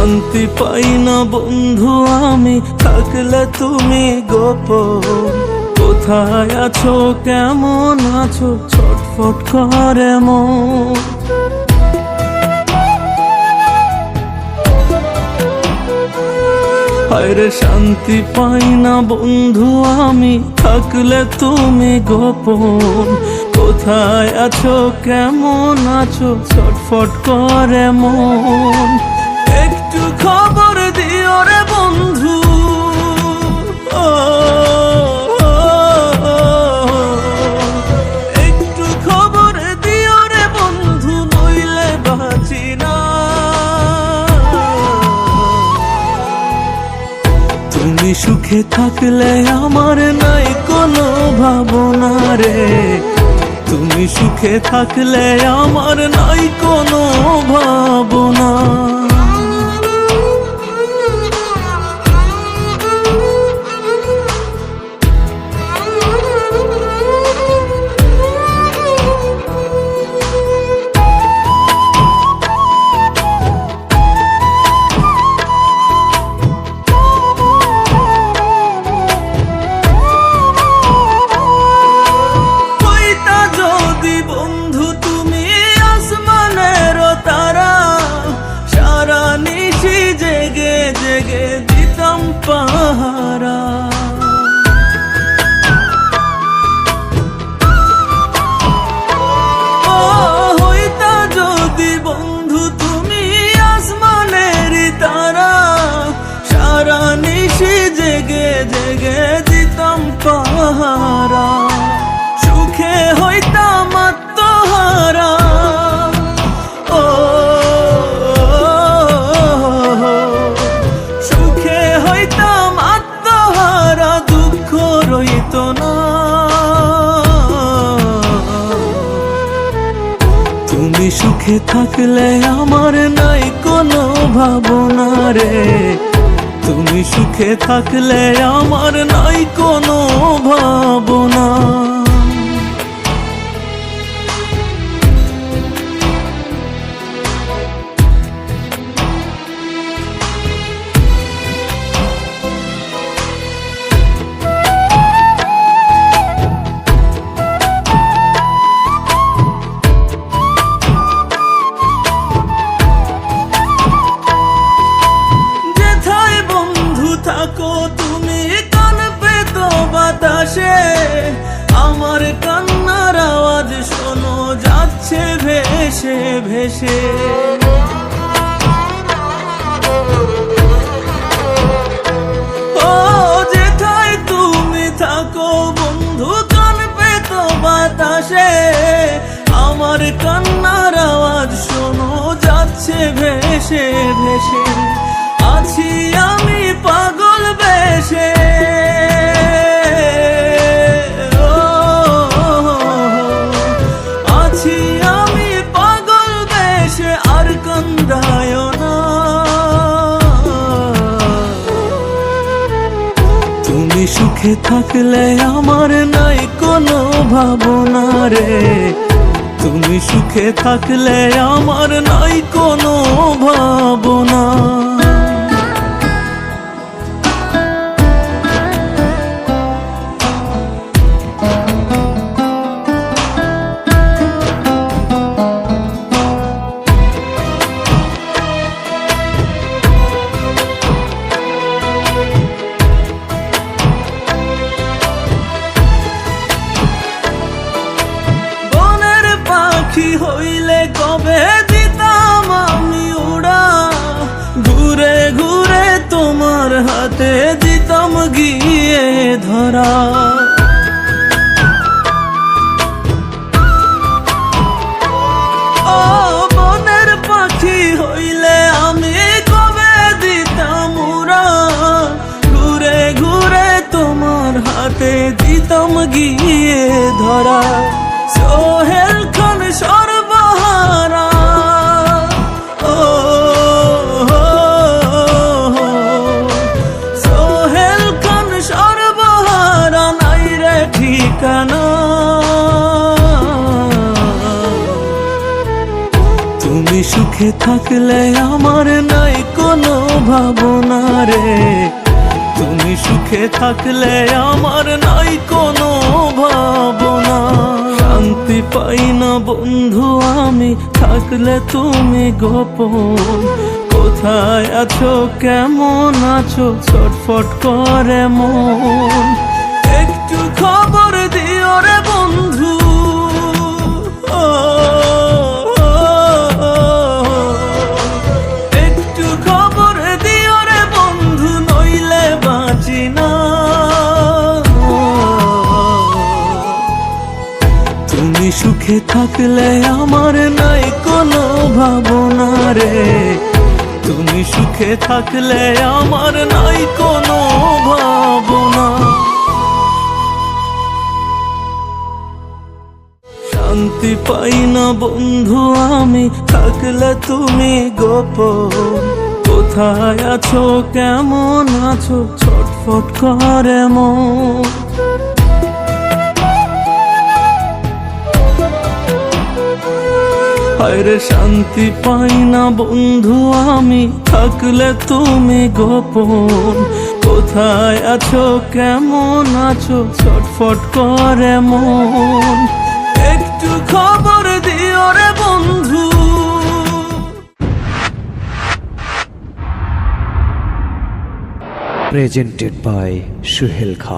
শান্তি পাই না বন্ধু আমি থাকলে তুমি গোপন। কোথায় আছো কেমন আছো ছটফট করে মন। হায়রে শান্তি পাই না বন্ধু আমি থাকলে তুমি গোপন। কোথায় আছো কেমন আছো ছটফট করে মন। একটু খবর দিও রে বন্ধু, একটু খবর দিও রে বন্ধু, নইলে বাঁচি না। তুমি সুখে থাকলে আমার নাই কোনো ভাবনা রে। তুমি সুখে থাকলে আমার নাই কোনো ভাবনা। জেগে দিতাম পাহারা, ও হইতা যদি বন্ধু তুমি আসমানের তারা। সারা নিশি জেগে জেগে দিতাম পাহারা, সুখে হইতাম আত্মহারা। তুমি সুখে থাকলে আমার নাই কোনো ভাবনা রে। তুমি সুখে থাকলে আমার নাই কোনো ভাবনা। থাকো তুমি কান পেতো বাতাসে, আমার কান্নার আওয়াজ শোনো যাচ্ছে ভেসে ভেসে। ও যেথায় তুমি থাকো বন্ধু কান পেতো বাতাসে, আমার কান্নার আওয়াজ শোনো যাচ্ছে ভেসে ভেসে। আছি আমি পাগল বেশে, আছি আমি পাগল বেশে, আর কান্দায় না। তুমি সুখে থাকলে আমার নাই কোনো ভাবনা রে। তুমি সুখে থাকলে আমার নাই কোনো ভাবনা। হইলে কবে দিতাম আমি উড়া, ঘুরে ঘুরে তোমার হাতে দিতাম গিয়ে ধরা। ও বনের পাখি হইলে আমি কবে দিতাম উড়া, ঘুরে ঘুরে তোমার হাতে দিতাম গিয়ে ধরা। সোহেল খান সর্বহারা, ও সোহেল খান সর্বহারা, নাই রে ঠিকানা। তুমি সুখে থাকলে আমার নাই কোনো ভাবনা রে। তুমি সুখে থাকলে আমার নাই কোনো ভাবনা। শান্তি পাই না বন্ধু আমি থাকলে তুমি গোপন। কোথায় আছো কেমন আছো ছটফট করে মন। একটু খবর দিও রে বন্ধু। একটু খবর দিও রে বন্ধু, নইলে বাঁচি না। তুমি সুখে থাকলে আমার নাই কোনো ভাবনা রে। তুমি সুখে থাকলে আমার নাই কোনো ভাবনা। শান্তি পাই না বন্ধু আমি থাকলে তুমি গোপন। কোথায় আছো কেমন আছো ছটফট করে মন। হায়রে শান্তি পাই না বন্ধু আমি থাকলে তুমি গোপন। কোথায় আছো কেমন আছো ছটফট করে মন। একটু খবর দিও রে বন্ধু। Presented by Suhail Khan.